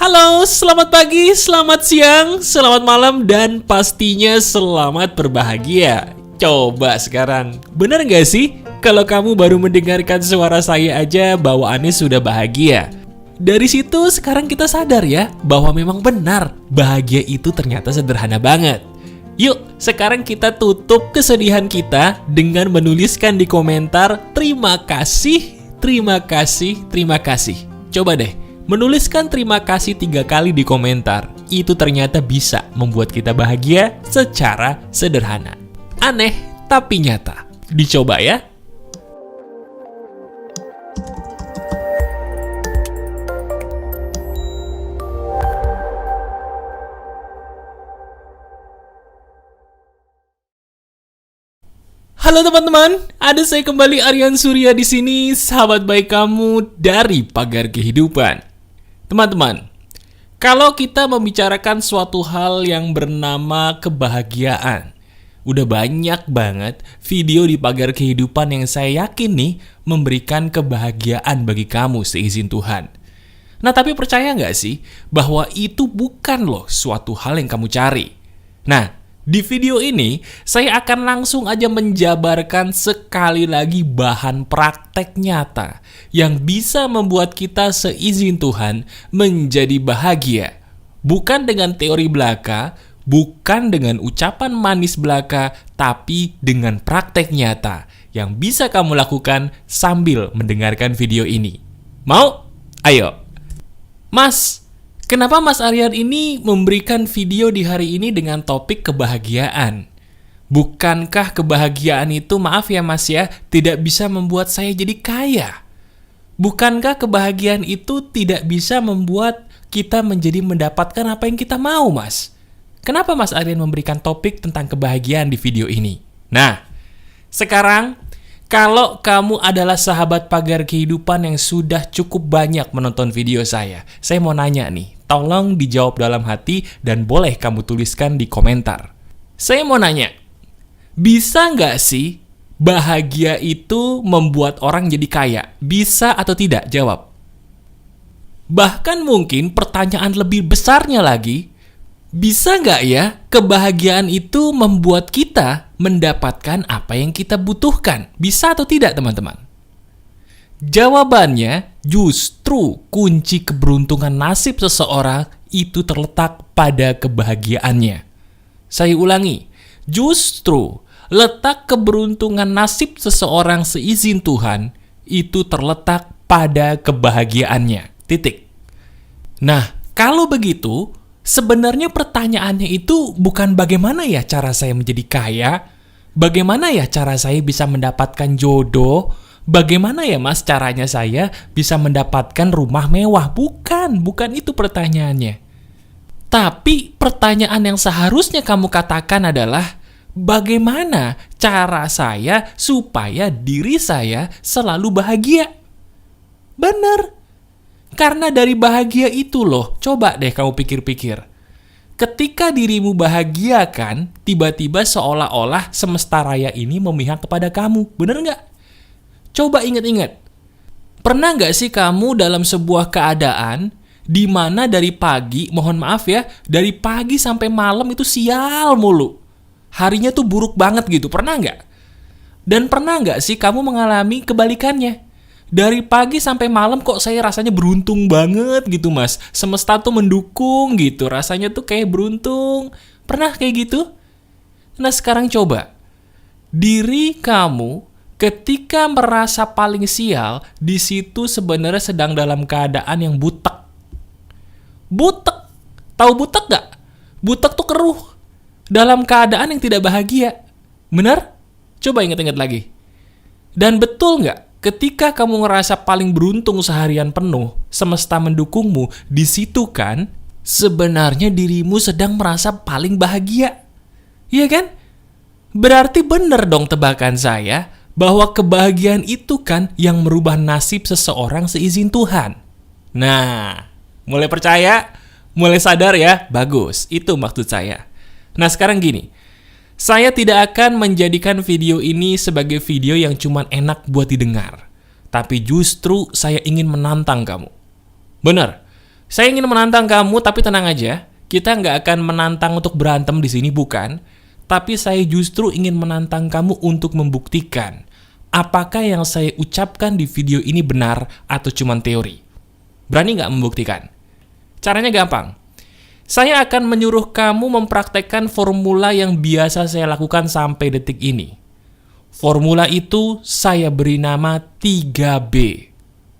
Halo, selamat pagi, selamat siang, selamat malam, dan pastinya selamat berbahagia. Coba sekarang, benar nggak sih? Kalau kamu baru mendengarkan suara saya aja, bawaannya sudah bahagia. Dari situ sekarang kita sadar ya, bahwa memang benar, bahagia itu ternyata sederhana banget. Yuk, sekarang kita tutup kesedihan kita dengan menuliskan di komentar, terima kasih, terima kasih, terima kasih. Coba deh, menuliskan terima kasih 3 kali di komentar. Itu ternyata bisa membuat kita bahagia secara sederhana. Aneh, tapi nyata. Dicoba ya. Halo teman-teman, ada saya kembali Aryan Surya di sini, sahabat baik kamu dari Pagar Kehidupan. Teman-teman, kalau kita membicarakan suatu hal yang bernama kebahagiaan, udah banyak banget video di Pagar Kehidupan yang saya yakin nih memberikan kebahagiaan bagi kamu seizin Tuhan. Nah, tapi percaya nggak sih bahwa itu bukan loh suatu hal yang kamu cari? Nah, di video ini, saya akan langsung aja menjabarkan sekali lagi bahan praktek nyata yang bisa membuat kita seizin Tuhan menjadi bahagia. Bukan dengan teori belaka, bukan dengan ucapan manis belaka, tapi dengan praktek nyata yang bisa kamu lakukan sambil mendengarkan video ini. Mau? Ayo! Mas, kenapa Mas Aryan ini memberikan video di hari ini dengan topik kebahagiaan? Bukankah kebahagiaan itu, maaf ya Mas ya, tidak bisa membuat saya jadi kaya? Bukankah kebahagiaan itu tidak bisa membuat kita menjadi mendapatkan apa yang kita mau, Mas? Kenapa Mas Aryan memberikan topik tentang kebahagiaan di video ini? Nah, sekarang kalau kamu adalah sahabat Pagar Kehidupan yang sudah cukup banyak menonton video saya mau nanya nih, tolong dijawab dalam hati dan boleh kamu tuliskan di komentar. Saya mau nanya, bisa nggak sih bahagia itu membuat orang jadi kaya? Bisa atau tidak? Jawab. Bahkan mungkin pertanyaan lebih besarnya lagi, bisa nggak ya kebahagiaan itu membuat kita mendapatkan apa yang kita butuhkan? Bisa atau tidak, teman-teman? Jawabannya, justru kunci keberuntungan nasib seseorang itu terletak pada kebahagiaannya. Saya ulangi, justru letak keberuntungan nasib seseorang seizin Tuhan itu terletak pada kebahagiaannya. Titik. Nah, kalau begitu, sebenarnya pertanyaannya itu bukan bagaimana ya cara saya menjadi kaya, bagaimana ya cara saya bisa mendapatkan jodoh, bagaimana ya Mas caranya saya bisa mendapatkan rumah mewah. Bukan itu pertanyaannya. Tapi pertanyaan yang seharusnya kamu katakan adalah, bagaimana cara saya supaya diri saya selalu bahagia? Benar. Karena dari bahagia itu loh, coba deh kamu pikir-pikir. Ketika dirimu bahagia kan, tiba-tiba seolah-olah semesta raya ini memihak kepada kamu. Bener nggak? Coba ingat-ingat. Pernah nggak sih kamu dalam sebuah keadaan di mana dari pagi, mohon maaf ya, dari pagi sampai malam itu sial mulu. Harinya tuh buruk banget gitu, pernah nggak? Dan pernah nggak sih kamu mengalami kebalikannya? Dari pagi sampai malam kok saya rasanya beruntung banget gitu Mas. Semesta tuh mendukung gitu. Rasanya tuh kayak beruntung. Pernah kayak gitu? Nah sekarang coba. Diri kamu ketika merasa paling sial, di situ sebenarnya sedang dalam keadaan yang butek. Butek. Tahu butek gak? Butek tuh keruh. Dalam keadaan yang tidak bahagia. Benar? Coba ingat-ingat lagi. Dan betul gak? Ketika kamu ngerasa paling beruntung seharian penuh, semesta mendukungmu, di situ kan sebenarnya dirimu sedang merasa paling bahagia. Iya kan? Berarti benar dong tebakan saya bahwa kebahagiaan itu kan yang merubah nasib seseorang seizin Tuhan. Nah, mulai percaya? Mulai sadar ya? Bagus, itu maksud saya. Nah sekarang gini, saya tidak akan menjadikan video ini sebagai video yang cuma enak buat didengar. Tapi justru saya ingin menantang kamu. Benar, Saya ingin menantang kamu, tapi tenang aja. Kita nggak akan menantang untuk berantem di sini, bukan. Tapi saya justru ingin menantang kamu untuk membuktikan apakah yang saya ucapkan di video ini benar atau cuma teori. Berani nggak membuktikan? Caranya gampang. Saya akan menyuruh kamu mempraktekkan formula yang biasa saya lakukan sampai detik ini. Formula itu saya beri nama 3B.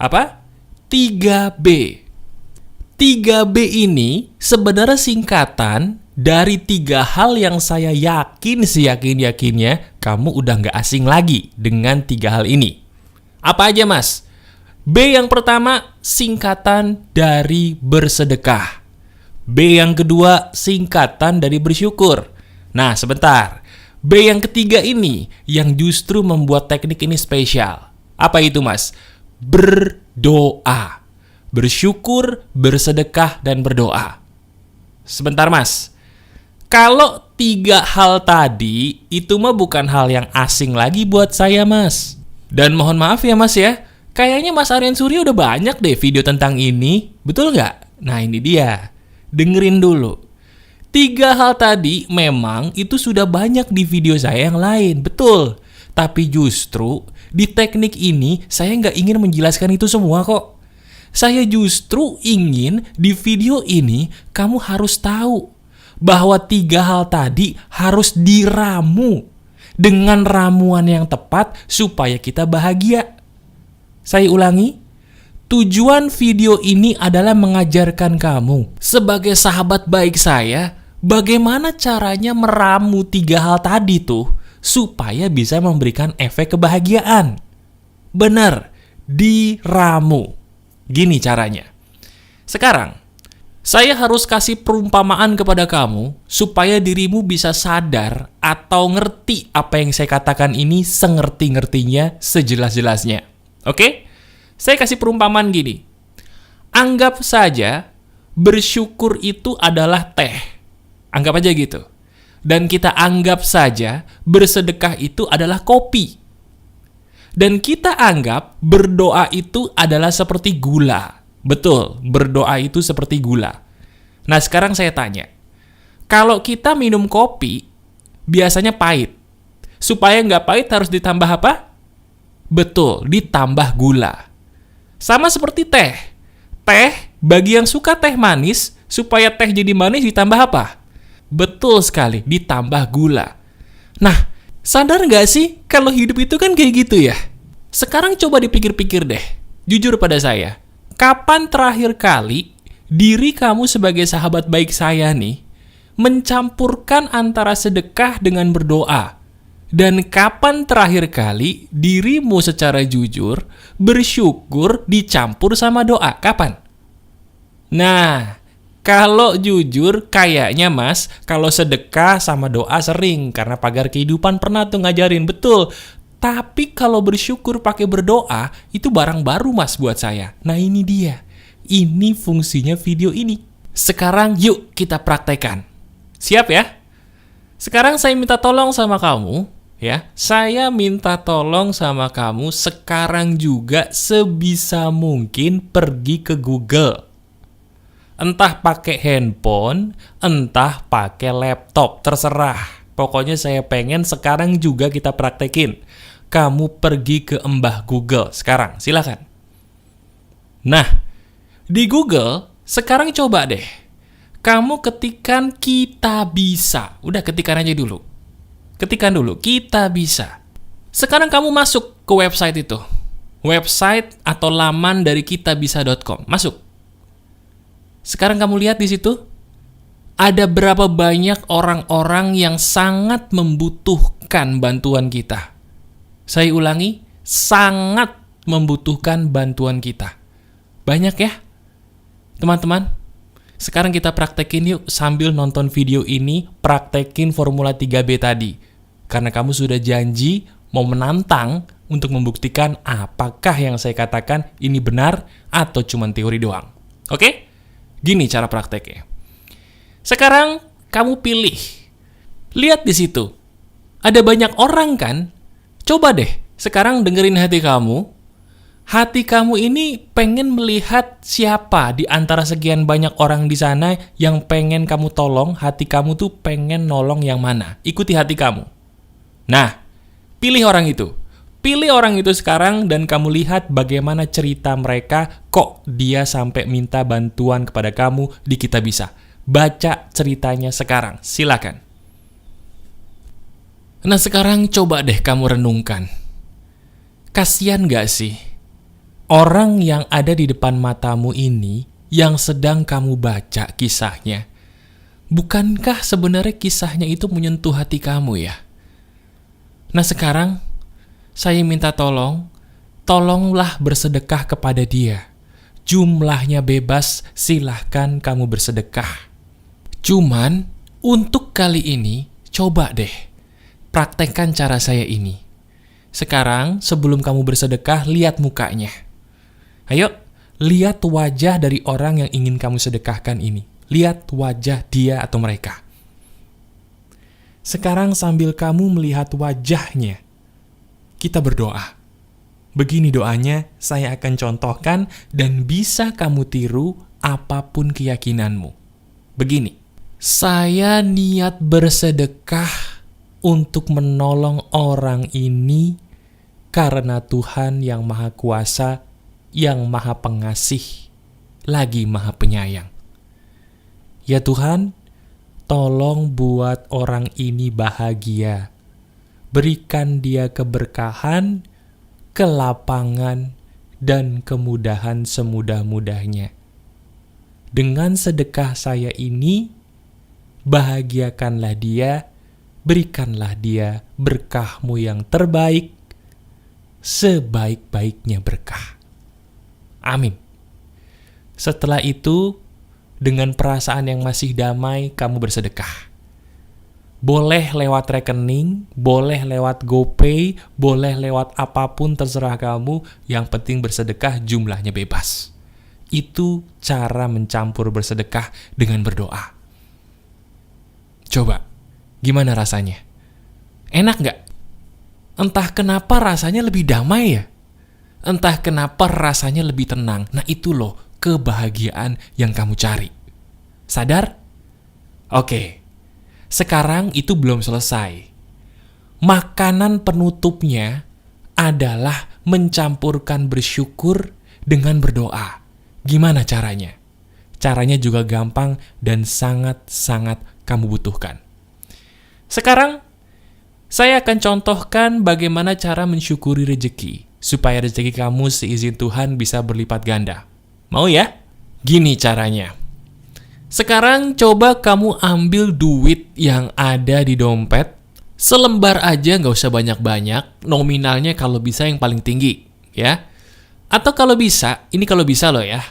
Apa? 3B. 3B ini sebenarnya singkatan dari 3 hal yang saya yakin seyakin-yakinnya kamu udah nggak asing lagi dengan 3 hal ini. Apa aja, Mas? B yang pertama, singkatan dari bersedekah. B yang kedua, singkatan dari bersyukur. Nah, sebentar. B yang ketiga ini yang justru membuat teknik ini spesial. Apa itu, Mas? Berdoa. Bersyukur, bersedekah, dan berdoa. Sebentar, Mas. Kalau 3 hal tadi, itu mah bukan hal yang asing lagi buat saya, Mas. Dan mohon maaf ya, Mas ya. Kayaknya Mas Aryan Surya udah banyak deh video tentang ini. Betul nggak? Nah, ini dia. Dengerin dulu. 3 hal tadi memang itu sudah banyak di video saya yang lain. Betul. Tapi justru di teknik ini saya nggak ingin menjelaskan itu semua kok. Saya justru ingin di video ini kamu harus tahu bahwa 3 hal tadi harus diramu dengan ramuan yang tepat supaya kita bahagia. Saya ulangi, tujuan video ini adalah mengajarkan kamu sebagai sahabat baik saya bagaimana caranya meramu 3 hal tadi tuh supaya bisa memberikan efek kebahagiaan. Benar, diramu. Gini caranya. Sekarang, saya harus kasih perumpamaan kepada kamu supaya dirimu bisa sadar atau ngerti apa yang saya katakan ini sengerti-ngertinya, sejelas-jelasnya. Oke? Saya kasih perumpamaan gini. Anggap saja bersyukur itu adalah teh. Anggap aja gitu. Dan kita anggap saja bersedekah itu adalah kopi. Dan kita anggap berdoa itu adalah seperti gula. Betul, berdoa itu seperti gula. Nah, sekarang saya tanya. Kalau kita minum kopi, biasanya pahit. Supaya nggak pahit harus ditambah apa? Betul, ditambah gula. Sama seperti teh. Teh, bagi yang suka teh manis, supaya teh jadi manis ditambah apa? Betul sekali, ditambah gula. Nah, sadar nggak sih kalau hidup itu kan kayak gitu ya? Sekarang coba dipikir-pikir deh. Jujur pada saya. Kapan terakhir kali diri kamu sebagai sahabat baik saya nih mencampurkan antara sedekah dengan berdoa? Dan kapan terakhir kali dirimu secara jujur bersyukur dicampur sama doa? Kapan? Nah, kalau jujur kayaknya Mas, kalau sedekah sama doa sering karena pagar kehidupan pernah tuh ngajarin, betul. Tapi kalau bersyukur pakai berdoa, itu barang baru Mas buat saya. Nah, ini dia. Ini fungsinya video ini. Sekarang yuk kita praktekkan. Siap ya? Sekarang saya minta tolong sama kamu, ya. Saya minta tolong sama kamu sekarang juga sebisa mungkin pergi ke Google. Entah pakai handphone, entah pakai laptop, terserah. Pokoknya saya pengen sekarang juga kita praktekin. Kamu pergi ke Mbah Google sekarang, silakan. Nah, di Google sekarang coba deh. Kamu ketikan kita bisa. Udah ketikan aja dulu. Ketikan dulu, kita bisa. Sekarang kamu masuk ke website itu. Website atau laman dari kitabisa.com. Masuk. Sekarang kamu lihat di situ. Ada berapa banyak orang-orang yang sangat membutuhkan bantuan kita. Saya ulangi, sangat membutuhkan bantuan kita. Banyak ya, teman-teman. Sekarang kita praktekin yuk sambil nonton video ini, praktekin formula 3B tadi. Karena kamu sudah janji mau menantang untuk membuktikan apakah yang saya katakan ini benar atau cuma teori doang. Oke? Gini cara prakteknya. Sekarang kamu pilih. Lihat di situ. Ada banyak orang kan? Coba deh, sekarang dengerin hati kamu. Hati kamu ini pengen melihat siapa di antara sekian banyak orang di sana yang pengen kamu tolong. Hati kamu tuh pengen nolong yang mana? Ikuti hati kamu. Nah, pilih orang itu. Pilih orang itu sekarang dan kamu lihat bagaimana cerita mereka, kok dia sampai minta bantuan kepada kamu di Kita Bisa. Baca ceritanya sekarang, silakan. Nah sekarang coba deh kamu renungkan. Kasian gak sih? Orang yang ada di depan matamu ini, yang sedang kamu baca kisahnya, bukankah sebenarnya kisahnya itu menyentuh hati kamu ya? Nah sekarang, saya minta tolonglah bersedekah kepada dia. Jumlahnya bebas, silahkan kamu bersedekah. Cuman, untuk kali ini, coba deh, praktekkan cara saya ini. Sekarang, sebelum kamu bersedekah, lihat mukanya. Ayo, lihat wajah dari orang yang ingin kamu sedekahkan ini. Lihat wajah dia atau mereka. Sekarang sambil kamu melihat wajahnya, kita berdoa. Begini doanya, saya akan contohkan dan bisa kamu tiru apapun keyakinanmu. Begini, saya niat bersedekah untuk menolong orang ini karena Tuhan yang Maha Kuasa, yang Maha Pengasih, lagi Maha Penyayang. Ya Tuhan, tolong buat orang ini bahagia. Berikan dia keberkahan, kelapangan, dan kemudahan semudah-mudahnya. Dengan sedekah saya ini, bahagiakanlah dia, berikanlah dia berkah-Mu yang terbaik, sebaik-baiknya berkah. Amin. Setelah itu, dengan perasaan yang masih damai, kamu bersedekah. Boleh lewat rekening, boleh lewat GoPay, boleh lewat apapun terserah kamu, yang penting bersedekah jumlahnya bebas. Itu cara mencampur bersedekah dengan berdoa. Coba, gimana rasanya? Enak nggak? Entah kenapa rasanya lebih damai ya? Entah kenapa rasanya lebih tenang. Nah itu loh kebahagiaan yang kamu cari. Sadar? Oke. Sekarang itu belum selesai. Makanan penutupnya adalah mencampurkan bersyukur dengan berdoa. Gimana caranya? Caranya juga gampang dan sangat-sangat kamu butuhkan. Sekarang, saya akan contohkan bagaimana cara mensyukuri rezeki, supaya rezeki kamu seizin Tuhan bisa berlipat ganda. Mau ya? Gini caranya. Sekarang coba kamu ambil duit yang ada di dompet, selembar aja, nggak usah banyak-banyak, nominalnya kalau bisa yang paling tinggi, ya. Atau kalau bisa, ini kalau bisa loh ya,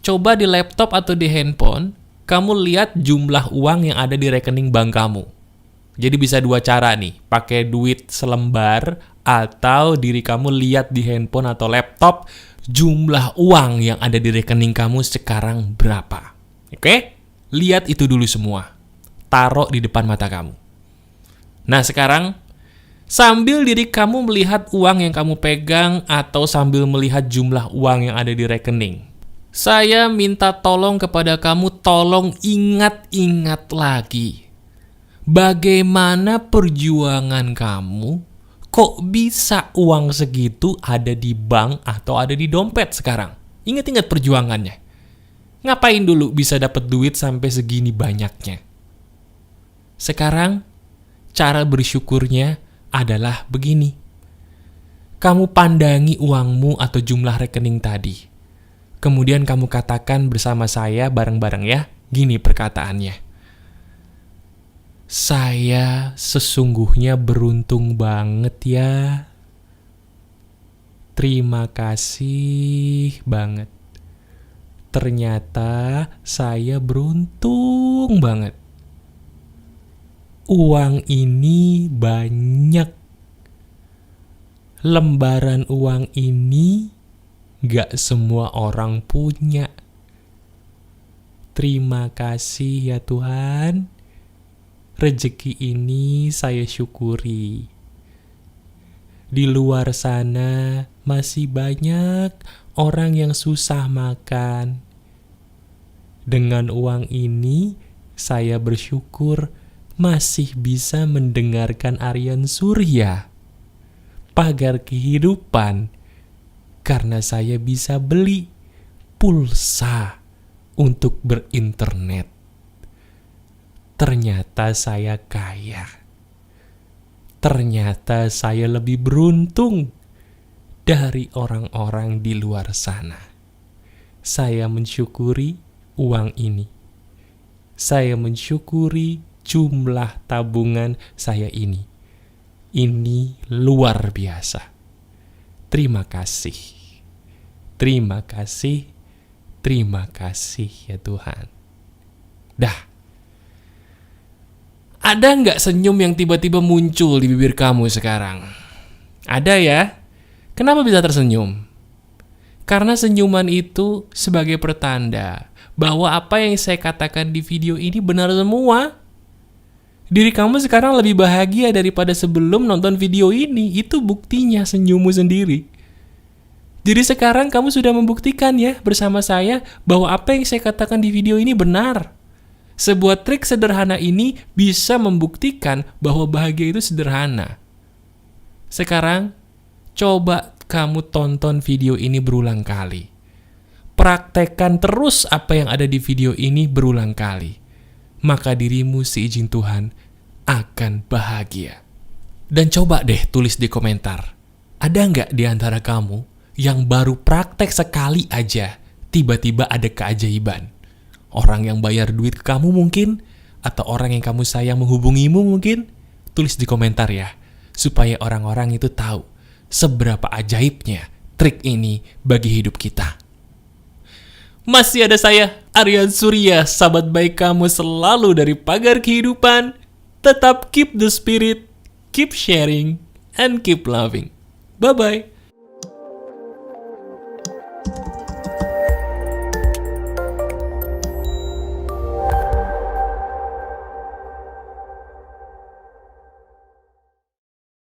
coba di laptop atau di handphone, kamu lihat jumlah uang yang ada di rekening bank kamu. Jadi bisa dua cara nih, pakai duit selembar, atau diri kamu lihat di handphone atau laptop, jumlah uang yang ada di rekening kamu sekarang berapa. Oke? Lihat itu dulu semua. Taruh di depan mata kamu. Nah sekarang, sambil diri kamu melihat uang yang kamu pegang atau sambil melihat jumlah uang yang ada di rekening, saya minta tolong kepada kamu, tolong ingat-ingat lagi. Bagaimana perjuangan kamu, kok bisa uang segitu ada di bank atau ada di dompet sekarang? Ingat-ingat perjuangannya. Ngapain dulu bisa dapat duit sampai segini banyaknya? Sekarang, cara bersyukurnya adalah begini. Kamu pandangi uangmu atau jumlah rekening tadi. Kemudian kamu katakan bersama saya bareng-bareng ya. Gini perkataannya. Saya sesungguhnya beruntung banget ya. Terima kasih banget. Ternyata saya beruntung banget. Uang ini banyak. Lembaran uang ini gak semua orang punya. Terima kasih ya Tuhan. Rezeki ini saya syukuri. Di luar sana masih banyak orang yang susah makan. Dengan uang ini, saya bersyukur masih bisa mendengarkan Aryan Surya, Pagar Kehidupan, karena saya bisa beli pulsa untuk berinternet. Ternyata saya kaya. Ternyata saya lebih beruntung dari orang-orang di luar sana. Saya mensyukuri uang ini. Saya mensyukuri jumlah tabungan saya ini. Ini luar biasa. Terima kasih. Terima kasih. Terima kasih ya Tuhan. Dah. Ada nggak senyum yang tiba-tiba muncul di bibir kamu sekarang? Ada ya? Kenapa bisa tersenyum? Karena senyuman itu sebagai pertanda bahwa apa yang saya katakan di video ini benar semua. Diri kamu sekarang lebih bahagia daripada sebelum nonton video ini. Itu buktinya senyummu sendiri. Jadi sekarang kamu sudah membuktikan ya bersama saya bahwa apa yang saya katakan di video ini benar. Sebuah trik sederhana ini bisa membuktikan bahwa bahagia itu sederhana. Sekarang, coba kamu tonton video ini berulang kali. Praktekkan terus apa yang ada di video ini berulang kali. Maka dirimu seizin Tuhan akan bahagia. Dan coba deh tulis di komentar. Ada nggak di antara kamu yang baru praktek sekali aja, tiba-tiba ada keajaiban? Orang yang bayar duit ke kamu mungkin, atau orang yang kamu sayang menghubungimu mungkin? Tulis di komentar ya, supaya orang-orang itu tahu seberapa ajaibnya trik ini bagi hidup kita. Masih ada saya, Aryan Surya, sahabat baik kamu selalu dari Pagar Kehidupan. Tetap keep the spirit, keep sharing, and keep loving. Bye-bye.